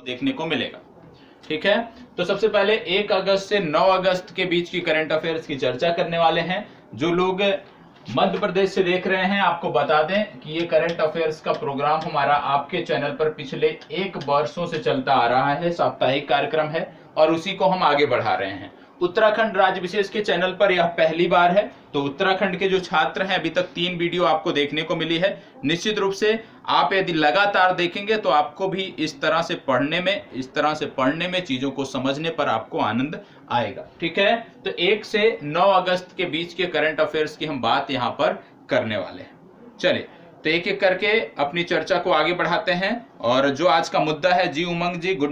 देखने को मिलेगा। ठीक है, तो सबसे पहले 1 अगस्त से 9 अगस्त के बीच की करंट अफेयर्स की चर्चा करने वाले हैं। जो लोग मध्य प्रदेश से देख रहे हैं, आपको बता दें कि ये करंट अफेयर्स का प्रोग्राम हमारा आपके चैनल पर पिछले 1 वर्षों से चलता आ रहा है, साप्ताहिक कार्यक्रम है और उसी को हम आगे बढ़ा रहे हैं। उत्तराखंड राज्य विशेष के चैनल पर यह पहली बार है, तो उत्तराखंड के जो छात्र हैं, अभी तक 3 वीडियो आपको देखने को मिली है। निश्चित रूप से आप यदि लगातार देखेंगे तो आपको भी इस तरह से पढ़ने में चीजों को समझने पर आपको आनंद आएगा। ठीक है, तो 1 से 9 अगस्त के बीच के करंट अफेयर्स की हम बात यहाँ पर करने वाले हैं। चलिए, तो एक एक करके अपनी चर्चा को आगे बढ़ाते हैं। और जो आज का मुद्दा है, जी उमंग जी, गुड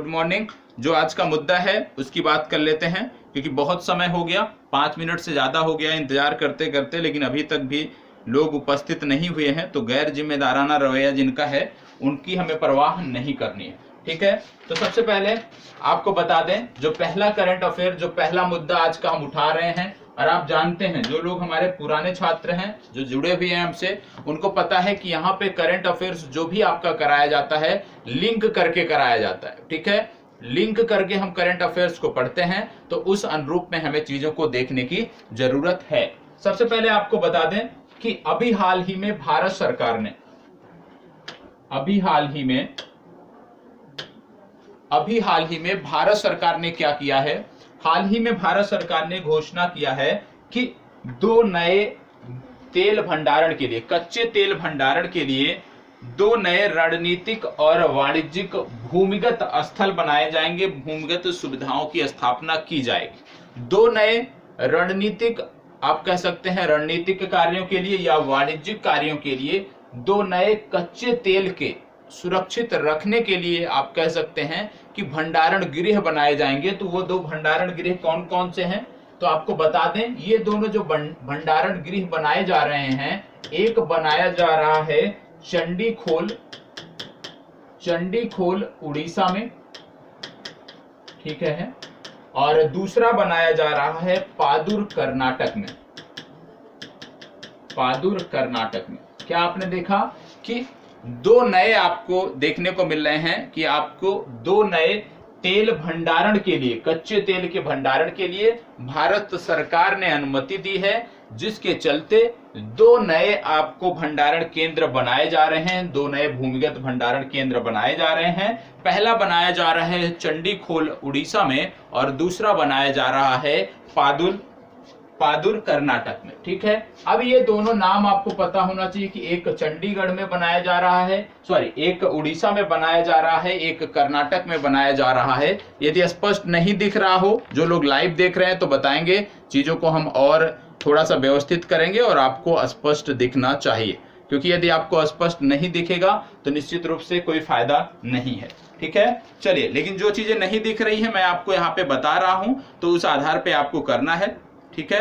मॉर्निंग। जो आज का मुद्दा है उसकी बात कर लेते हैं, क्योंकि बहुत समय हो गया, 5 मिनट से ज्यादा हो गया इंतजार करते करते, लेकिन अभी तक भी लोग उपस्थित नहीं हुए हैं। तो गैर जिम्मेदाराना रवैया जिनका है उनकी हमें परवाह नहीं करनी है। ठीक है, तो सबसे पहले आपको बता दें, जो पहला करंट अफेयर, जो पहला मुद्दा आज का हम उठा रहे हैं, और आप जानते हैं जो लोग हमारे पुराने छात्र हैं जो जुड़े हुए हैं हमसे, उनको पता है कि यहाँ पे करंट अफेयर्स जो भी आपका कराया जाता है लिंक करके कराया जाता है। ठीक है, लिंक करके हम करंट अफेयर्स को पढ़ते हैं, तो उस अनुरूप में हमें चीजों को देखने की जरूरत है। सबसे पहले आपको बता दें कि अभी हाल ही में भारत सरकार ने क्या किया है, हाल ही में भारत सरकार ने घोषणा किया है कि 2 नए तेल भंडारण के लिए, कच्चे तेल भंडारण के लिए 2 नए रणनीतिक और वाणिज्यिक भूमिगत स्थल बनाए जाएंगे, भूमिगत सुविधाओं की स्थापना की जाएगी। 2 नए रणनीतिक, आप कह सकते हैं रणनीतिक कार्यों के लिए या वाणिज्यिक कार्यों के लिए 2 नए कच्चे तेल के सुरक्षित रखने के लिए आप कह सकते हैं कि भंडारण गृह बनाए जाएंगे। तो वो 2 भंडारण गृह कौन कौन से हैं, तो आपको बता दें, ये दोनों जो भंडारण गृह बनाए जा रहे हैं, एक बनाया जा रहा है चंडीखोल उड़ीसा में, ठीक है, और दूसरा बनाया जा रहा है पादुर कर्नाटक में। क्या आपने देखा कि 2 नए आपको देखने को मिल रहे हैं कि आपको 2 नए तेल भंडारण के लिए, कच्चे तेल के भंडारण के लिए भारत सरकार ने अनुमति दी है, जिसके चलते 2 नए आपको भंडारण केंद्र बनाए जा रहे हैं, 2 नए भूमिगत भंडारण केंद्र बनाए जा रहे हैं। पहला बनाया जा रहा है चंडीखोल उड़ीसा में और दूसरा बनाया जा रहा है पादुर कर्नाटक में। ठीक है, अब ये दोनों नाम आपको पता होना चाहिए कि एक चंडीगढ़ में बनाया जा रहा है, एक उड़ीसा में बनाया जा रहा है, एक कर्नाटक में बनाया जा रहा है। यदि स्पष्ट नहीं दिख रहा हो, जो लोग लाइव देख रहे हैं तो बताएंगे, चीजों को हम और थोड़ा सा व्यवस्थित करेंगे और आपको स्पष्ट दिखना चाहिए, क्योंकि यदि आपको स्पष्ट नहीं दिखेगा तो निश्चित रूप से कोई फायदा नहीं है। ठीक है, चलिए, लेकिन जो चीजें नहीं दिख रही है मैं आपको यहाँ पे बता रहा हूं, तो उस आधार पे आपको करना है। ठीक है,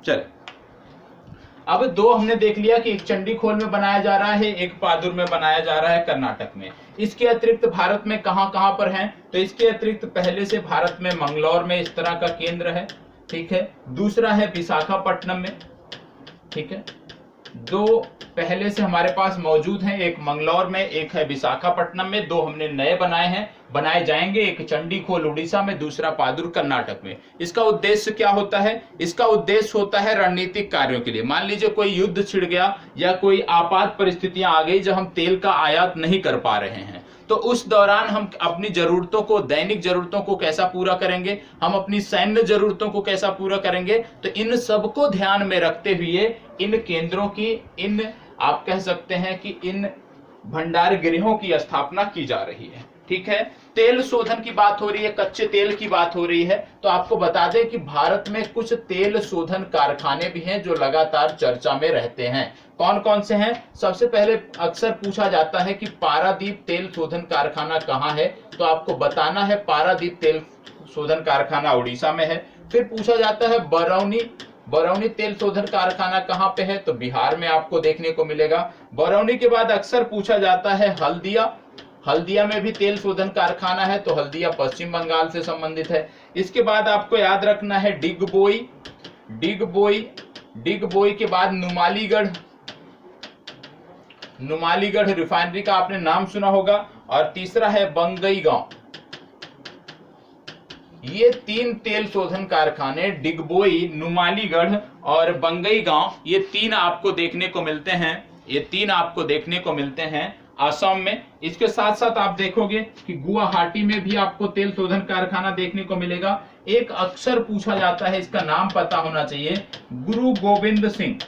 चलिए, अब 2 हमने देख लिया कि एक चंडीखोल में बनाया जा रहा है, एक पादुर में बनाया जा रहा है कर्नाटक में। इसके अतिरिक्त भारत में कहां पर हैं, तो इसके अतिरिक्त पहले से भारत में मंगलौर में इस तरह का केंद्र है। ठीक है, दूसरा है विशाखापट्टनम में। ठीक है, 2 पहले से हमारे पास मौजूद हैं, एक मंगलौर में, एक है विशाखापट्टनम में। 2 हमने नए बनाए जाएंगे, एक चंडीखोल उड़ीसा में, दूसरा पादुर कर्नाटक में। इसका उद्देश्य क्या होता है, इसका उद्देश्य होता है रणनीतिक कार्यों के लिए। मान लीजिए कोई युद्ध छिड़ गया या कोई आपात परिस्थितियां आ गई जब हम तेल का आयात नहीं कर पा रहे हैं, तो उस दौरान हम अपनी जरूरतों को, दैनिक जरूरतों को कैसा पूरा करेंगे, हम अपनी सैन्य जरूरतों को कैसा पूरा करेंगे। तो इन सबको ध्यान में रखते हुए इन केंद्रों की, इन आप कह सकते हैं कि इन भंडार गृहों की स्थापना की जा रही है। ठीक है, तेल शोधन की बात हो रही है, कच्चे तेल की बात हो रही है, तो आपको बता दें कि भारत में कुछ तेल शोधन कारखाने भी हैं जो लगातार चर्चा में रहते हैं। कौन कौन से हैं, सबसे पहले अक्सर पूछा जाता है कि पारादीप तेल शोधन कारखाना कहाँ है, तो आपको बताना है पारादीप तेल शोधन कारखाना उड़ीसा में है। फिर पूछा जाता है बरौनी तेल शोधन कारखाना कहाँ पे है, तो बिहार में आपको देखने को मिलेगा। बरौनी के बाद अक्सर पूछा जाता है हल्दिया में भी तेल शोधन कारखाना है, तो हल्दिया पश्चिम बंगाल से संबंधित है। इसके बाद आपको याद रखना है डिगबोई के बाद नुमालीगढ़ रिफाइनरी का आपने नाम सुना होगा, और तीसरा है बंगईगांव। ये 3 तेल शोधन कारखाने डिगबोई, नुमालीगढ़ और बंगईगांव, ये 3 आपको देखने को मिलते हैं। ये 3 आपको देखने को मिलते हैं असम में। इसके साथ साथ आप देखोगे कि गुवाहाटी में भी आपको तेल शोधन कारखाना देखने को मिलेगा। एक अक्सर पूछा जाता है, इसका नाम पता होना चाहिए, गुरु गोविंद सिंह।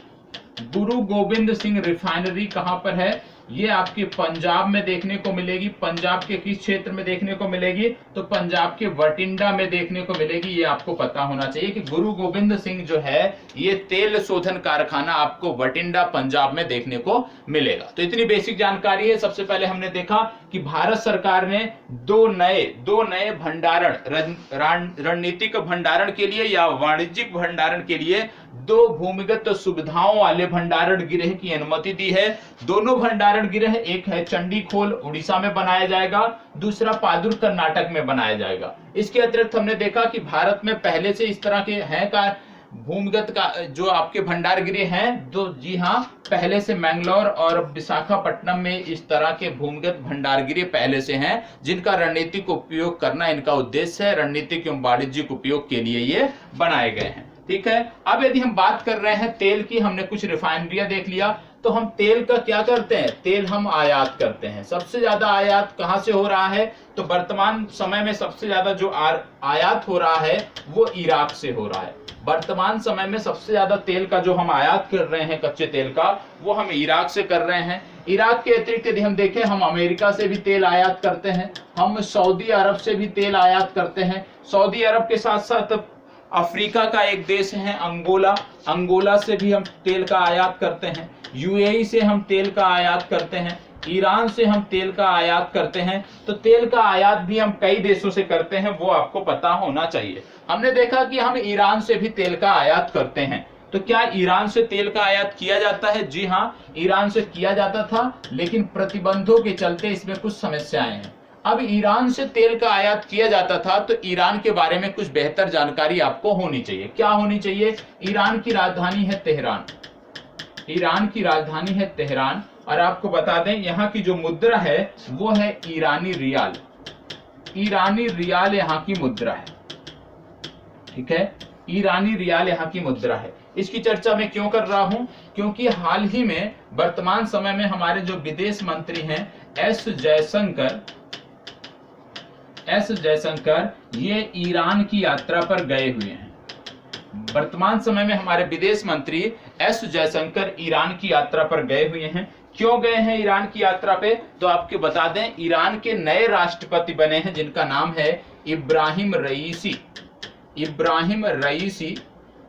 गुरु गोविंद सिंह रिफाइनरी कहां पर है? ये आपके पंजाब में देखने को मिलेगी। पंजाब के किस क्षेत्र में देखने को मिलेगी? तो पंजाब के बठिंडा में देखने को मिलेगी। ये आपको पता होना चाहिए कि गुरु गोविंद सिंह जो है ये तेल शोधन कारखाना आपको बठिंडा पंजाब में देखने को मिलेगा। तो इतनी बेसिक जानकारी है। सबसे पहले हमने देखा कि भारत सरकार ने दो नए भंडारण, रणनीतिक भंडारण के लिए या वाणिज्यिक भंडारण के लिए 2 भूमिगत सुविधाओं वाले भंडारण गृह की अनुमति दी है। दोनों भंडारण गृह, एक है चंडीखोल उड़ीसा में बनाया जाएगा, दूसरा पादुर कर्नाटक में बनाया जाएगा। इसके अतिरिक्त हमने देखा कि भारत में पहले से इस तरह के हैं का भूमिगत का जो आपके भंडार गृह हैं, तो जी हाँ, पहले से मैंगलोर और विशाखापट्टनम में इस तरह के भूमिगत भंडार गृह पहले से हैं, जिनका रणनीतिक उपयोग करना इनका उद्देश्य है। रणनीतिक एवं वाणिज्यिक उपयोग के लिए ये बनाए गए हैं। ठीक है। अब यदि हम बात कर रहे हैं तेल की, हमने कुछ रिफाइनरियां देख लिया, तो हम तेल का क्या करते हैं? तेल हम आयात करते हैं। सबसे ज्यादा आयात कहां से हो रहा है? तो वर्तमान समय में सबसे ज्यादा जो आयात हो रहा है वो इराक से हो रहा है। वर्तमान समय में सबसे ज्यादा तेल का जो हम आयात कर रहे हैं, कच्चे तेल का, वो हम इराक से कर रहे हैं। इराक के अतिरिक्त यदि हम देखें, हम अमेरिका से भी तेल आयात करते हैं, हम सऊदी अरब से भी तेल आयात करते हैं। सऊदी अरब के साथ साथ अफ्रीका का एक देश है अंगोला, अंगोला से भी हम तेल का आयात करते हैं। यूएई से हम तेल का आयात करते हैं। ईरान से हम तेल का आयात करते हैं। तो तेल का आयात भी हम कई देशों से करते हैं, वो आपको पता होना चाहिए। हमने देखा कि हम ईरान से भी तेल का आयात करते हैं। तो क्या ईरान से तेल का आयात किया जाता है? जी हाँ, ईरान से किया जाता था, लेकिन प्रतिबंधों के चलते इसमें कुछ समस्याएं हैं। अब ईरान से तेल का आयात किया जाता था, तो ईरान के बारे में कुछ बेहतर जानकारी आपको होनी चाहिए। क्या होनी चाहिए? ईरान की राजधानी है तेहरान। ईरान की राजधानी है तेहरान, और आपको बता दें यहाँ की जो मुद्रा है वो है ईरानी रियाल। ईरानी रियाल यहाँ की मुद्रा है। ठीक है, ईरानी रियाल यहाँ की मुद्रा है। इसकी चर्चा मैं क्यों कर रहा हूं? क्योंकि हाल ही में वर्तमान समय में हमारे जो विदेश मंत्री हैं एस जयशंकर ये ईरान की यात्रा पर गए हुए हैं। वर्तमान समय में हमारे विदेश मंत्री एस जयशंकर ईरान की यात्रा पर गए हुए हैं। क्यों गए हैं ईरान की यात्रा पे? तो आपको बता दें, ईरान के नए राष्ट्रपति बने हैं जिनका नाम है इब्राहिम रईसी। इब्राहिम रईसी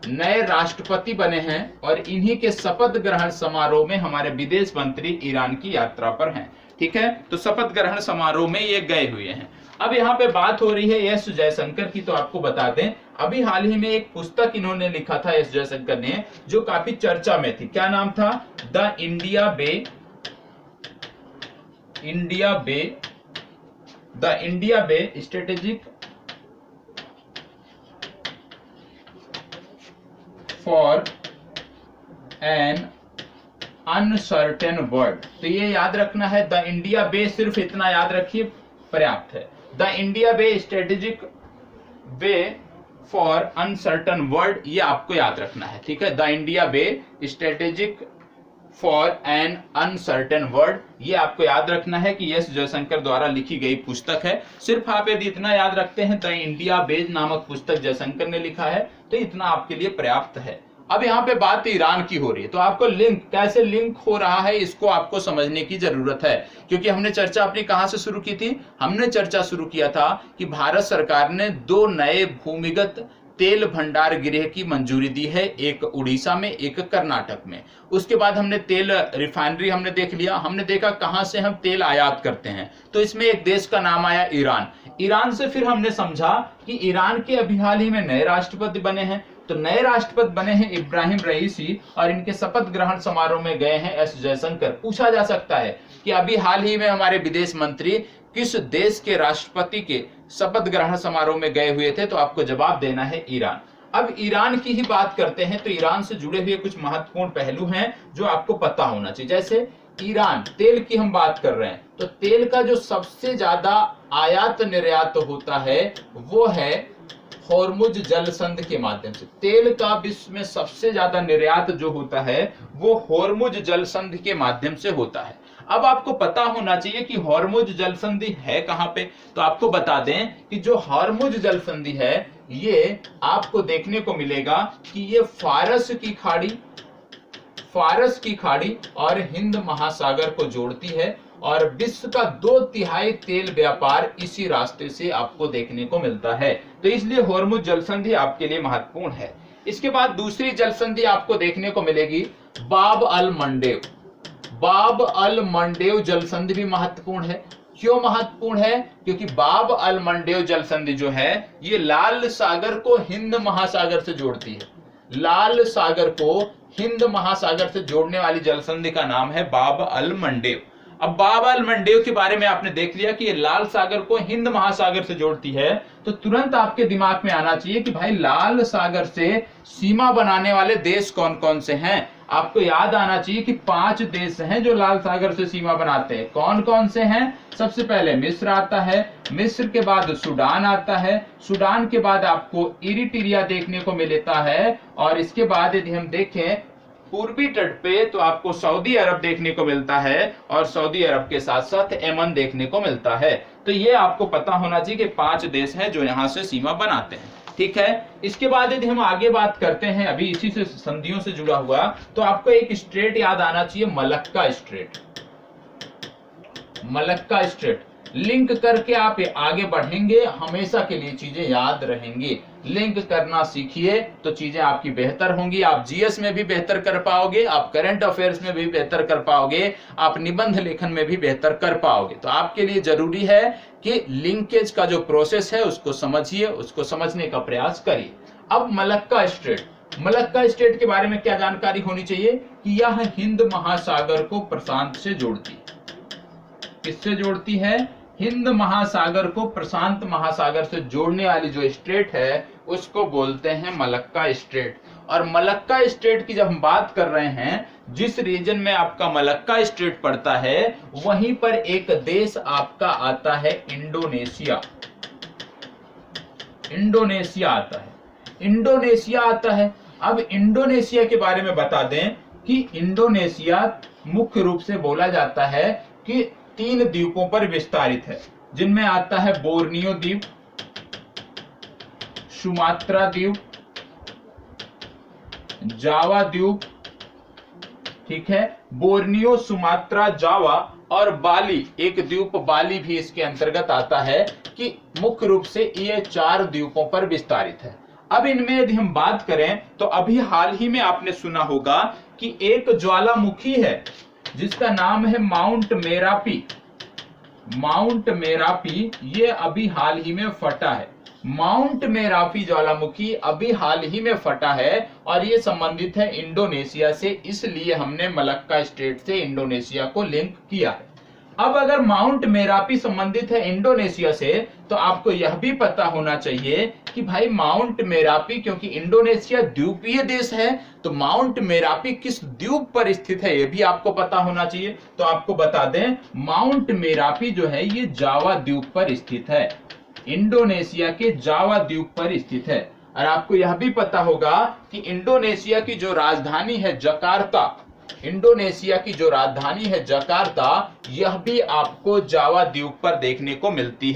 नए राष्ट्रपति बने हैं और इन्हीं के शपथ ग्रहण समारोह में हमारे विदेश मंत्री ईरान की यात्रा पर हैं। ठीक है, तो शपथ ग्रहण समारोह में ये गए हुए हैं। अब यहाँ पे बात हो रही है एस जयशंकर की, तो आपको बता दें अभी हाल ही में एक पुस्तक इन्होंने लिखा था एस जयशंकर ने, जो काफी चर्चा में थी। क्या नाम था? The India way strategic for an uncertain world. तो ये याद रखना है, द इंडिया बे, सिर्फ इतना याद रखिए, पर्याप्त है। The India way strategic way for uncertain world, ये आपको याद रखना है। ठीक है, the India way strategic for an uncertain world, ये आपको याद रखना है कि एस जयशंकर द्वारा लिखी गई पुस्तक है। सिर्फ आप यदि इतना याद रखते हैं, द इंडिया बेज नामक पुस्तक जयशंकर ने लिखा है, तो इतना आपके लिए पर्याप्त है। अब यहाँ पे बात ईरान की हो रही है, तो आपको लिंक कैसे लिंक हो रहा है इसको आपको समझने की जरूरत है, क्योंकि हमने चर्चा अपनी कहां से शुरू की थी? हमने चर्चा शुरू किया था कि भारत सरकार ने 2 नए भूमिगत तेल भंडार गृह की मंजूरी दी है, एक उड़ीसा में, एक कर्नाटक में। उसके बाद हमने तेल रिफाइनरी हमने देख लिया, हमने देखा कहां से हम तेल आयात करते हैं, तो इसमें एक देश का नाम आया ईरान। ईरान से फिर हमने समझा कि ईरान के अभी हाल ही में नए राष्ट्रपति बने हैं, तो नए राष्ट्रपति बने हैं इब्राहिम रईसी और इनके शपथ ग्रहण समारोह में गए हैं एस जयशंकर। पूछा जा सकता है कि अभी हाल ही में हमारे विदेश मंत्री किस देश के राष्ट्रपति के शपथ ग्रहण समारोह में गए हुए थे? तो आपको जवाब देना है ईरान। अब ईरान की ही बात करते हैं, तो ईरान से जुड़े हुए कुछ महत्वपूर्ण पहलू हैं जो आपको पता होना चाहिए। जैसे ईरान, तेल की हम बात कर रहे हैं, तो तेल का जो सबसे ज्यादा आयात निर्यात होता है वो है हॉर्मुज जलसंधि के माध्यम से। तेल का विश्व में सबसे ज्यादा निर्यात जो होता है वो हॉर्मुज जलसंधि के माध्यम से होता है। अब आपको पता होना चाहिए कि हॉर्मुज जलसंधि है कहां पे, तो आपको बता दें कि जो हॉर्मुज जलसंधि है ये आपको देखने को मिलेगा कि ये फारस की खाड़ी और हिंद महासागर को जोड़ती है, और विश्व का 2/3 तेल व्यापार इसी रास्ते से आपको देखने को मिलता है। तो इसलिए हॉर्मुज जलसंधि आपके लिए महत्वपूर्ण है। इसके बाद दूसरी जलसंधि आपको देखने को मिलेगी बाब अल मंडेव। बाब अल मंडेव जलसंधि भी महत्वपूर्ण है। क्यों महत्वपूर्ण है? क्योंकि बाब अल मंडेव जलसंधि जो है ये लाल सागर को हिंद महासागर से जोड़ती है। लाल सागर को हिंद महासागर से जोड़ने वाली जलसंधि का नाम है बाब अल मंडेव। अब बाब अल मंडेव के बारे में आपने देख लिया कि ये लाल सागर को हिंद महासागर से जोड़ती है, तो तुरंत आपके दिमाग में आना चाहिए कि भाई लाल सागर से सीमा बनाने वाले देश कौन कौन से हैं। आपको याद आना चाहिए कि 5 देश हैं जो लाल सागर से सीमा बनाते हैं। कौन कौन से हैं? सबसे पहले मिस्र आता है, मिस्र के बाद सूडान आता है, सूडान के बाद आपको इरिट्रिया देखने को मिलता है, और इसके बाद यदि हम देखें पूर्वी तट पे तो आपको सऊदी अरब देखने को मिलता है, और सऊदी अरब के साथ साथ यमन देखने को मिलता है। तो ये आपको पता होना चाहिए कि 5 देश हैं जो यहाँ से सीमा बनाते हैं। ठीक है, इसके बाद यदि हम आगे बात करते हैं अभी इसी से संधियों से जुड़ा हुआ, तो आपको एक स्ट्रेट याद आना चाहिए, Malacca strait. Malacca strait link करके आप आगे बढ़ेंगे, हमेशा के लिए चीजें याद रहेंगी। लिंक करना सीखिए तो चीजें आपकी बेहतर होंगी। आप जीएस में भी बेहतर कर पाओगे, आप करंट अफेयर्स में भी बेहतर कर पाओगे, आप निबंध लेखन में भी बेहतर कर पाओगे। तो आपके लिए जरूरी है कि लिंकेज का जो प्रोसेस है उसको समझिए, उसको समझने का प्रयास करिए। अब मलक्का स्ट्रेट के बारे में क्या जानकारी होनी चाहिए कि यह हिंद महासागर को प्रशांत से जोड़ती है। किससे जोड़ती है? हिंद महासागर को प्रशांत महासागर से जोड़ने वाली जो स्ट्रेट है उसको बोलते हैं मलक्का स्ट्रेट। और मलक्का स्ट्रेट की जब हम बात कर रहे हैं, जिस रीजन में आपका मलक्का स्ट्रेट पड़ता है वहीं पर एक देश आपका आता है इंडोनेशिया। इंडोनेशिया आता है। अब इंडोनेशिया के बारे में बता दें कि इंडोनेशिया मुख्य रूप से बोला जाता है कि 3 द्वीपों पर विस्तारित है, जिनमें आता है बोर्नियो द्वीप, सुमात्रा द्वीप, जावा द्वीप। ठीक है, बोर्नियो, सुमात्रा, जावा और बाली, एक द्वीप बाली भी इसके अंतर्गत आता है, कि मुख्य रूप से ये 4 द्वीपों पर विस्तारित है। अब इनमें यदि हम बात करें तो अभी हाल ही में आपने सुना होगा कि एक ज्वालामुखी है जिसका नाम है माउंट मेरापी। ये अभी हाल ही में फटा है। माउंट मेरापी ज्वालामुखी अभी हाल ही में फटा है और ये संबंधित है इंडोनेशिया से, इसलिए हमने मलक्का स्ट्रेट से इंडोनेशिया को लिंक किया है। अब अगर माउंट मेरापी संबंधित है इंडोनेशिया से, तो आपको यह भी पता होना चाहिए कि भाई माउंट मेरापी, क्योंकि इंडोनेशिया द्वीपीय देश है, तो माउंट मेरापी किस द्वीप पर स्थित है ये भी आपको पता होना चाहिए। तो आपको बता दें माउंट मेरापी जो है ये जावा द्वीप पर स्थित है, इंडोनेशिया के जावा द्वीप पर स्थित है। और आपको यह भी पता होगा कि इंडोनेशिया की जो राजधानी है जकार्ता, यह भी आपको जावा द्वीप पर देखने को मिलती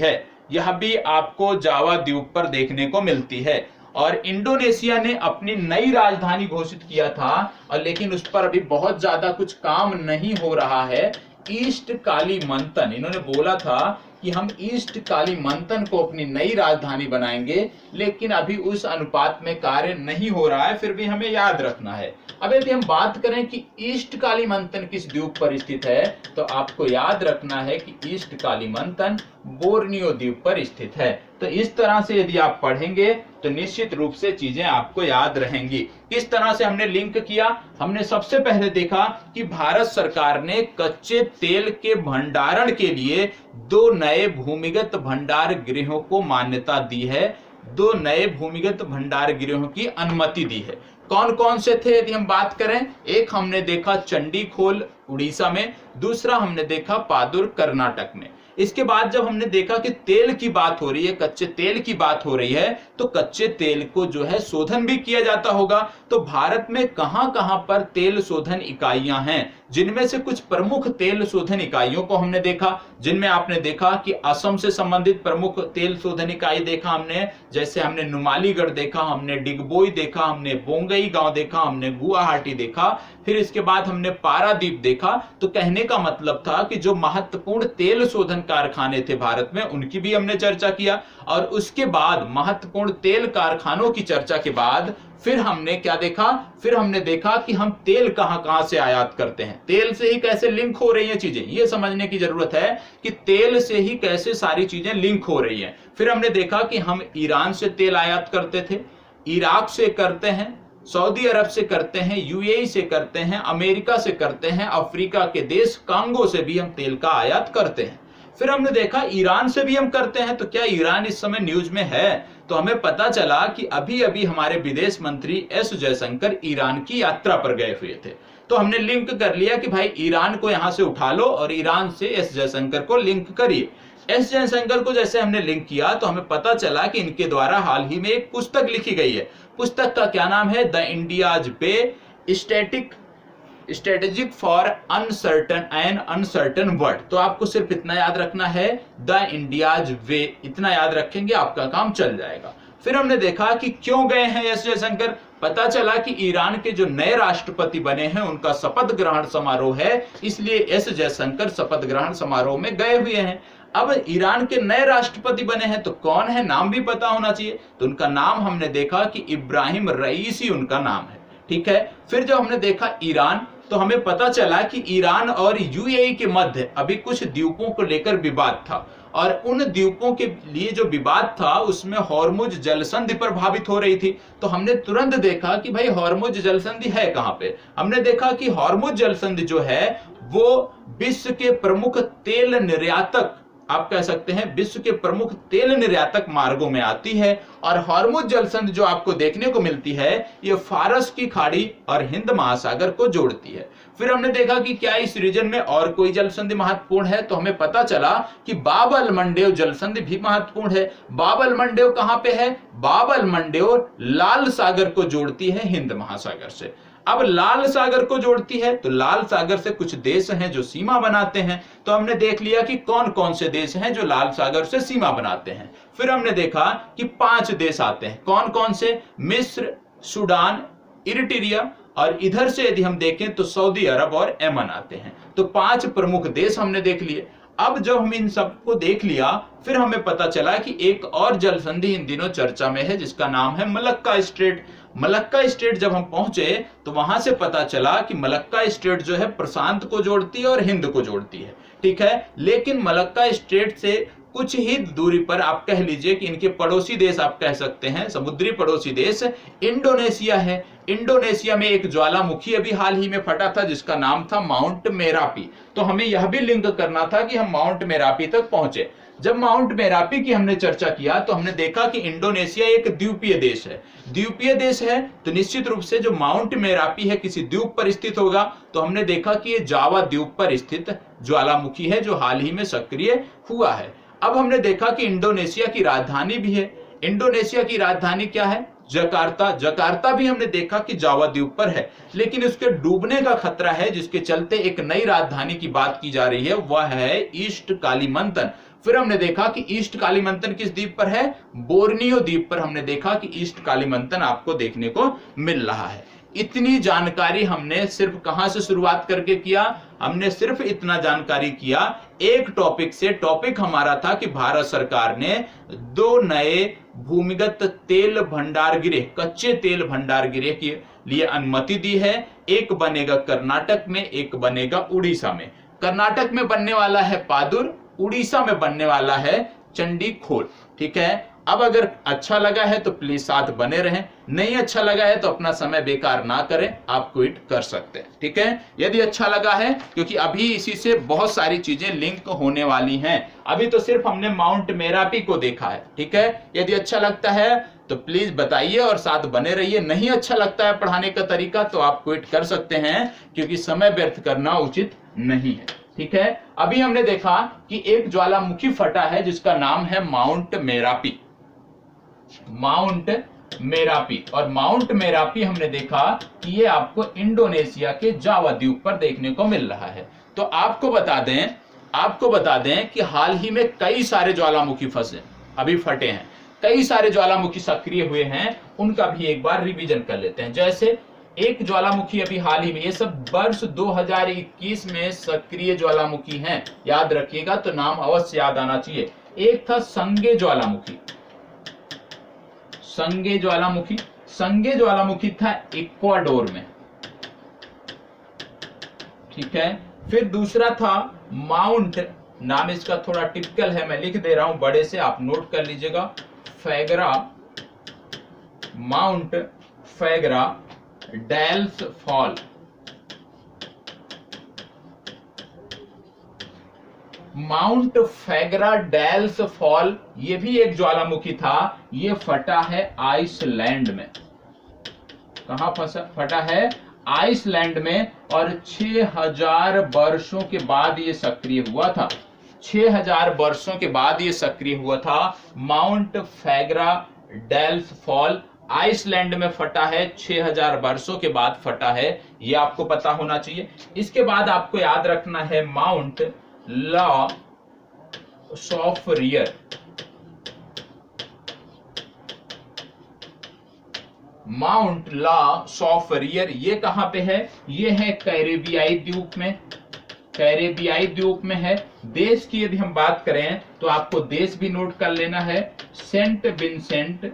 है। और इंडोनेशिया ने अपनी नई राजधानी घोषित किया था, और लेकिन उस पर अभी बहुत ज्यादा कुछ काम नहीं हो रहा है। ईस्ट कालीमंतन, इन्होंने बोला था कि हम ईस्ट कालीमंतन को अपनी नई राजधानी बनाएंगे, लेकिन अभी उस अनुपात में कार्य नहीं हो रहा है, फिर भी हमें याद रखना है। अब यदि हम बात करें कि ईस्ट कालीमंतन किस द्वीप पर स्थित है, तो आपको याद रखना है कि ईस्ट कालीमंतन बोर्नियो द्वीप पर स्थित है। तो इस तरह से यदि आप पढ़ेंगे तो निश्चित रूप से चीजें आपको याद रहेंगी। किस तरह से हमने लिंक किया? हमने सबसे पहले देखा कि भारत सरकार ने कच्चे तेल के भंडारण के लिए 2 नए भूमिगत भंडार गृहों को मान्यता दी है, 2 नए भूमिगत भंडार गृहों की अनुमति दी है। कौन कौन से थे यदि हम बात करें, एक हमने देखा चंडीखोल उड़ीसा में, दूसरा हमने देखा पादुर कर्नाटक में। इसके बाद जब हमने देखा कि तेल की बात हो रही है, कच्चे तेल की बात हो रही है, तो कच्चे तेल को जो है शोधन भी किया जाता होगा। तो भारत में कहां कहां पर तेल शोधन इकाइयां हैं, जिनमें से कुछ प्रमुख तेल शोधन इकाइयों को हमने देखा, जिनमें आपने देखा कि असम से संबंधित प्रमुख तेल शोधन इकाई देखा हमने, जैसे हमने नुमालीगढ़ देखा, हमने डिगबोई देखा, हमने बोंगई गांव देखा, हमने गुवाहाटी देखा, फिर इसके बाद हमने पारादीप देखा। तो कहने का मतलब था कि जो महत्वपूर्ण तेल शोधन कारखाने थे भारत में, उनकी भी हमने चर्चा किया। और उसके बाद महत्वपूर्ण तेल कारखानों की चर्चा के बाद फिर हमने क्या देखा, फिर हमने देखा कि हम तेल कहां कहां से आयात करते हैं, तेल से ही कैसे लिंक हो रही हैं चीजें, ये समझने की जरूरत है कि तेल से ही कैसे सारी चीजें लिंक हो रही हैं। फिर हमने देखा कि हम ईरान से तेल आयात करते थे, इराक से करते हैं, सऊदी अरब से करते हैं, यूएई से करते हैं, अमेरिका से करते हैं, अफ्रीका के देश कांगो से भी हम तेल का आयात करते हैं। फिर हमने देखा ईरान से भी हम करते हैं। तो क्या ईरान इस समय न्यूज में है? तो हमें पता चला कि अभी अभी हमारे विदेश मंत्री एस जयशंकर ईरान की यात्रा पर गए हुए थे। तो हमने लिंक कर लिया कि भाई ईरान को यहां से उठा लो और ईरान से एस जयशंकर को लिंक करिए। एस जयशंकर को जैसे हमने लिंक किया तो हमें पता चला कि इनके द्वारा हाल ही में एक पुस्तक लिखी गई है। पुस्तक का क्या नाम है? The India's way strategic for uncertain and uncertain world. तो आपको सिर्फ इतना याद रखना है, द इंडियाज वे, इतना याद रखेंगे आपका काम चल जाएगा। फिर हमने देखा कि क्यों गए हैं एस जयशंकर। पता चला कि ईरान के जो नए राष्ट्रपति बने हैं उनका शपथ ग्रहण समारोह है, इसलिए एस जयशंकर शपथ ग्रहण समारोह में गए हुए हैं। अब ईरान के नए राष्ट्रपति बने हैं तो कौन है, नाम भी पता होना चाहिए। तो उनका नाम हमने देखा कि इब्राहिम रईसी उनका नाम है, ठीक है। फिर जब हमने देखा ईरान, तो हमें पता चला कि ईरान और यूएई के मध्य अभी कुछ द्वीपों को लेकर विवाद था, और उन द्वीपों के लिए जो विवाद था उसमें हॉर्मुज जलसंधि प्रभावित हो रही थी। तो हमने तुरंत देखा कि भाई हॉर्मुज जलसंधि है कहां पे। हमने देखा कि हॉर्मुज जलसंधि जो है वो विश्व के प्रमुख तेल निर्यातक, आप कह सकते हैं विश्व के प्रमुख तेल निर्यातक मार्गों में आती है। और हॉर्मुज जलसंधि जो आपको देखने को मिलती है ये फारस की खाड़ी और हिंद महासागर को जोड़ती है। फिर हमने देखा कि क्या इस रीजन में और कोई जलसंधि महत्वपूर्ण है, तो हमें पता चला कि बाब-अल मंडेव जलसंधि भी महत्वपूर्ण है। बाब-अल मंडेव कहां पे है? बाब-अल मंडेव लाल सागर को जोड़ती है हिंद महासागर से। अब लाल सागर को जोड़ती है तो लाल सागर से कुछ देश हैं जो सीमा बनाते हैं। तो हमने देख लिया कि कौन कौन से देश हैं जो लाल सागर से सीमा बनाते हैं। फिर हमने देखा कि 5 देश आते हैं। कौन कौन से? मिस्र, सूडान, इरिट्रिया, और इधर से यदि हम देखें तो सऊदी अरब और यमन आते हैं। तो 5 प्रमुख देश हमने देख लिए। अब जब हम इन सबको देख लिया फिर हमें पता चला कि एक और जलसंधि इन दिनों चर्चा में है जिसका नाम है मलक्का स्ट्रेट। मलक्का स्ट्रेट जब हम पहुंचे तो वहां से पता चला कि मलक्का स्ट्रेट जो है प्रशांत को जोड़ती है और हिंद को जोड़ती है, ठीक है। लेकिन मलक्का स्ट्रेट से कुछ ही दूरी पर आप कह लीजिए कि इनके पड़ोसी देश, आप कह सकते हैं समुद्री पड़ोसी देश इंडोनेशिया है। इंडोनेशिया में एक ज्वालामुखी अभी हाल ही में फटा था जिसका नाम था माउंट मेरापी। तो हमें यह भी लिंक करना था कि हम माउंट मेरापी तक पहुंचे। जब माउंट मेरापी की हमने चर्चा किया तो हमने देखा कि इंडोनेशिया एक द्वीपीय देश है। द्वीपीय देश है तो निश्चित रूप से जो माउंट मेरापी है किसी द्वीप पर स्थित होगा। तो हमने देखा कि ये जावा द्वीप पर स्थित ज्वालामुखी है जो हाल ही में सक्रिय हुआ है। अब हमने देखा कि इंडोनेशिया की राजधानी भी है। इंडोनेशिया की राजधानी क्या है? जकार्ता। जकार्ता भी हमने देखा कि जावा द्वीप पर है, लेकिन उसके डूबने का खतरा है जिसके चलते एक नई राजधानी की बात की जा रही है, वह है ईस्ट कालीमंतन। फिर हमने देखा कि ईस्ट कालीमंतन किस द्वीप पर है? बोर्नियो द्वीप पर हमने देखा कि ईस्ट कालीमंतन आपको देखने को मिल रहा है। इतनी जानकारी हमने सिर्फ कहां से शुरुआत करके किया? हमने सिर्फ इतना जानकारी किया एक टॉपिक से। टॉपिक हमारा था कि भारत सरकार ने 2 नए भूमिगत तेल भंडार गृह, कच्चे तेल भंडार गृह के लिए अनुमति दी है। एक बनेगा कर्नाटक में, एक बनेगा उड़ीसा में। कर्नाटक में बनने वाला है पादुर, उड़ीसा में बनने वाला है चंडीखोल, ठीक है। अब अगर अच्छा लगा है तो प्लीज साथ बने रहें, नहीं अच्छा लगा है तो अपना समय बेकार ना करें, आप क्विट कर सकते हैं। ठीक है, यदि अच्छा लगा है, क्योंकि अभी इसी से बहुत सारी चीजें लिंक होने वाली हैं। अभी तो सिर्फ हमने माउंट मेरापी को देखा है। ठीक है, यदि अच्छा लगता है तो प्लीज बताइए और साथ बने रहिए। नहीं अच्छा लगता है पढ़ाने का तरीका तो आप क्विट कर सकते हैं, क्योंकि समय व्यर्थ करना उचित नहीं है। ठीक है, अभी हमने देखा कि एक ज्वालामुखी फटा है जिसका नाम है माउंट मेरापी। माउंट मेरापी, और माउंट मेरापी हमने देखा कि ये आपको इंडोनेशिया के जावा द्वीप पर देखने को मिल रहा है। तो आपको बता दें कि हाल ही में कई सारे ज्वालामुखी अभी फटे हैं, कई सारे ज्वालामुखी सक्रिय हुए हैं, उनका भी एक बार रिवीजन कर लेते हैं। जैसे एक ज्वालामुखी अभी हाल ही में, ये सब वर्ष 2021 में सक्रिय ज्वालामुखी हैं, याद रखिएगा, तो नाम अवश्य याद आना चाहिए। एक था संगे ज्वालामुखी, संगे ज्वालामुखी था इक्वाडोर में। ठीक है, फिर दूसरा था माउंट, नाम इसका थोड़ा टिपिकल है, मैं लिख दे रहा हूं बड़े से, आप नोट कर लीजिएगा, फैगरा, Mount Fagradalsfjall. Mount Fagradalsfjall ये भी एक ज्वालामुखी था, ये फटा है आइसलैंड में। कहां फटा है? आइसलैंड में, और 6000 वर्षों के बाद ये सक्रिय हुआ था। 6000 वर्षों के बाद ये सक्रिय हुआ था। माउंट फैगरा डेल्स फॉल आइसलैंड में फटा है, 6000 वर्षों के बाद फटा है, ये आपको पता होना चाहिए। इसके बाद आपको याद रखना है माउंट ला सॉफरियर। माउंट ला सॉफरियर ये कहां पे है? ये है कैरेबियाई द्वीप में, कैरेबियाई द्वीप में है। देश की यदि हम बात करें तो आपको देश भी नोट कर लेना है, सेंट विंसेंट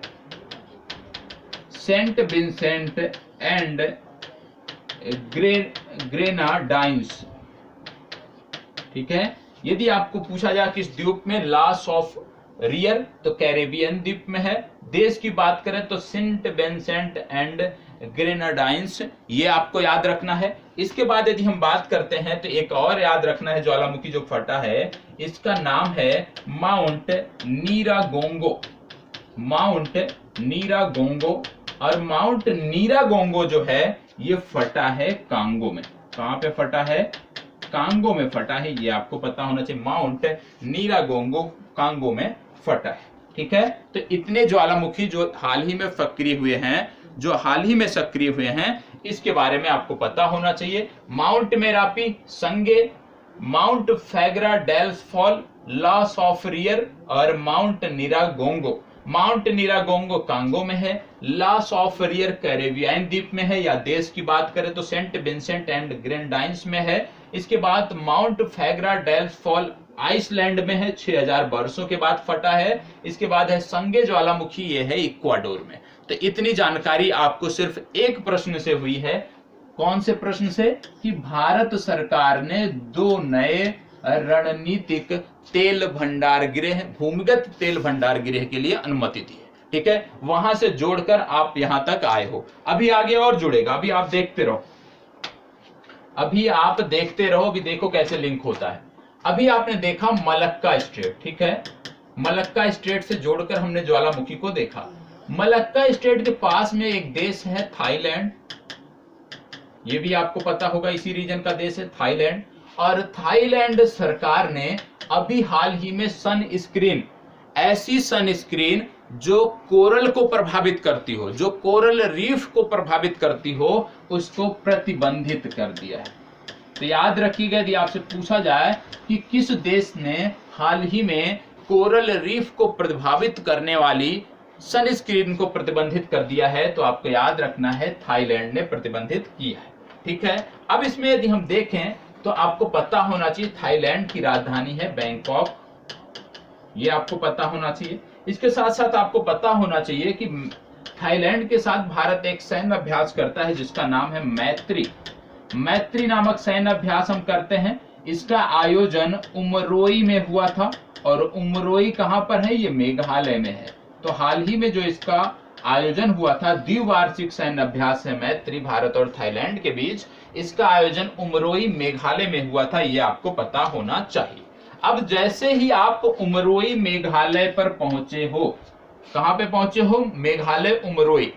एंड ग्रेनाडाइंस। ठीक है, यदि आपको पूछा जाए किस द्वीप में, लॉस ऑफ रियर, तो कैरेबियन द्वीप में है। देश की बात करें तो सेंट विंसेंट एंड ग्रेनाडाइंस, ये आपको याद रखना है। इसके बाद यदि हम बात करते हैं तो एक और याद रखना है ज्वालामुखी जो फटा है, इसका नाम है माउंट नीरागोंगो। माउंट नीरागोंगो, और माउंट नीरागोंगो जो है ये फटा है कांगो में। कहां पे फटा है? कांगो में फटा है, ये आपको पता होना चाहिए। माउंट नीरागोंगो कांगो में फटा है। ठीक है, तो इतने ज्वालामुखी जो हाल ही में सक्रिय हुए हैं, इसके बारे में आपको पता होना चाहिए। Mount Merapi, Sangay, Mount Fagradalsfjall, लॉस ऑफ रियर, और Mount Nyiragongo. Mount Nyiragongo Congo में है, लॉस ऑफ रियर कैरेबियाई द्वीप में है, या देश की बात करें तो सेंट विंसेंट एंड ग्रेनाडाइंस में है। इसके बाद माउंट फैगरा डेल्स फॉल आइसलैंड में है, 6000 वर्षों के बाद फटा है। इसके बाद है संगे ज्वालामुखी, ये है इक्वाडोर में। तो इतनी जानकारी आपको सिर्फ एक प्रश्न से हुई है। कौन से प्रश्न से? कि भारत सरकार ने 2 नए रणनीतिक तेल भंडार गृह, भूमिगत तेल भंडार गृह के लिए अनुमति दी है। ठीक है, वहां से जोड़कर आप यहां तक आए हो। अभी आगे और जुड़ेगा, अभी आप देखते रहो, अभी देखो कैसे लिंक होता है। अभी आपने देखा मलक्का स्ट्रेट। ठीक है, मलक्का स्ट्रेट से जोड़कर हमने ज्वालामुखी को देखा। मलक्का स्ट्रेट के पास में एक देश है थाईलैंड, ये भी आपको पता होगा, इसी रीजन का देश है थाईलैंड। और थाईलैंड सरकार ने अभी हाल ही में सनस्क्रीन, ऐसी सनस्क्रीन जो कोरल को प्रभावित करती हो, जो कोरल रीफ को प्रभावित करती हो, उसको प्रतिबंधित कर दिया है। तो याद रखिएगा, यदि आपसे पूछा जाए कि किस देश ने हाल ही में कोरल रीफ को प्रभावित करने वाली सनस्क्रीन को प्रतिबंधित कर दिया है, तो आपको याद रखना है थाईलैंड ने प्रतिबंधित किया है। ठीक है, अब इसमें यदि हम देखें तो आपको पता होना चाहिए थाईलैंड की राजधानी है बैंकॉक, ये आपको पता होना चाहिए। इसके साथ साथ आपको पता होना चाहिए कि थाईलैंड के साथ भारत एक सैन्य अभ्यास करता है जिसका नाम है मैत्री नामक सैन्य अभ्यास हम करते हैं। इसका आयोजन उमरोई में हुआ था, और उमरोई कहां पर है? ये मेघालय में है। तो हाल ही में जो इसका आयोजन हुआ था, द्विवार्षिक सैन्य अभ्यास है मैत्री भारत और थाईलैंड के बीच, इसका आयोजन उमरोई मेघालय में हुआ था, ये आपको पता होना चाहिए। अब जैसे ही आप उमरोई मेघालय पर पहुंचे हो, कहां पे पहुंचे हो? मेघालय उमरोई,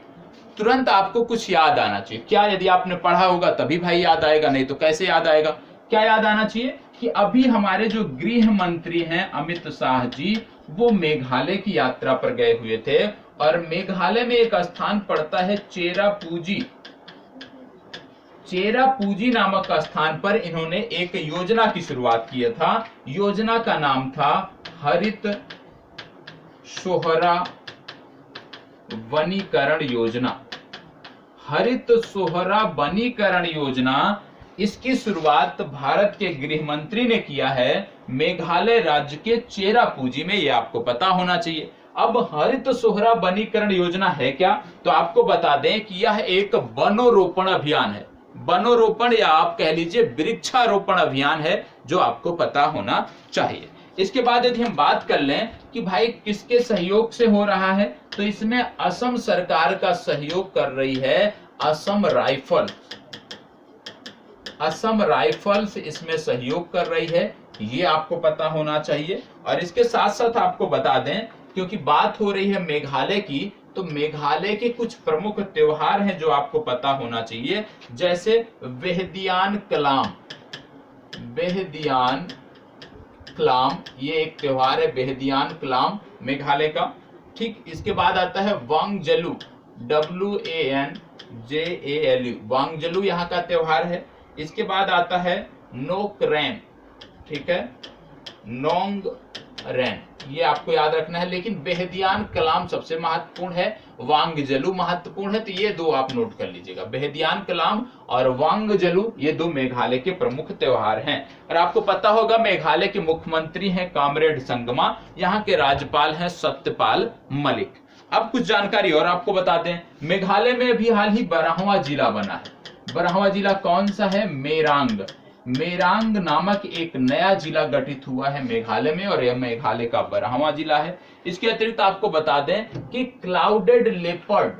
तुरंत आपको कुछ याद आना चाहिए। क्या? यदि आपने पढ़ा होगा तभी भाई याद आएगा, नहीं तो कैसे याद आएगा? क्या याद आना चाहिए कि अभी हमारे जो गृह मंत्री हैं अमित शाह जी, वो मेघालय की यात्रा पर गए हुए थे, और मेघालय में एक स्थान पड़ता है चेरापूंजी। चेरापूंजी नामक स्थान पर इन्होंने एक योजना की शुरुआत किया था। योजना का नाम था हरित सोहरा वनीकरण योजना। हरित सोहरा वनीकरण योजना, इसकी शुरुआत भारत के गृह मंत्री ने किया है मेघालय राज्य के चेरापूंजी में, ये आपको पता होना चाहिए। अब हरित सोहरा वनीकरण योजना है क्या? तो आपको बता दें कि यह एक वनोरोपण अभियान है। वनोरोपण या आप कह लीजिए वृक्षारोपण अभियान है, जो आपको पता होना चाहिए। इसके बाद यदि हम बात कर लें कि भाई किसके सहयोग से हो रहा है, तो इसमें असम सरकार का सहयोग कर रही है असम राइफल। असम राइफल्स इसमें सहयोग कर रही है, ये आपको पता होना चाहिए। और इसके साथ साथ आपको बता दें, क्योंकि बात हो रही है मेघालय की, तो मेघालय के कुछ प्रमुख त्योहार हैं जो आपको पता होना चाहिए, जैसे वेहदियान कलाम। वेहदियान कलाम ये एक त्योहार है, वेहदियान कलाम मेघालय का। ठीक, इसके बाद आता है वांगजलू, WANJALU, वांगजलू यहाँ का त्योहार है। इसके बाद आता है नोकरेन, ठीक है, नोंगरेन, ये आपको याद रखना है। लेकिन बेहदियान कलाम सबसे महत्वपूर्ण है, वांगजलू महत्वपूर्ण है, तो ये दो आप नोट कर लीजिएगा। बेहदियान कलाम और वांगजलू ये दो मेघालय के प्रमुख त्योहार हैं। और आपको पता होगा मेघालय के मुख्यमंत्री हैं कॉमरेड संगमा, यहाँ के राज्यपाल हैं सत्यपाल मलिक। अब कुछ जानकारी और आपको बताते हैं, मेघालय में भी हाल ही 12वां जिला बना है। 12वां जिला कौन सा है? मेरांग। मेरांग नामक एक नया जिला गठित हुआ है मेघालय में, और यह मेघालय का 12वां जिला है। इसके अतिरिक्त आपको बता दें कि क्लाउडेड लेपर्ड,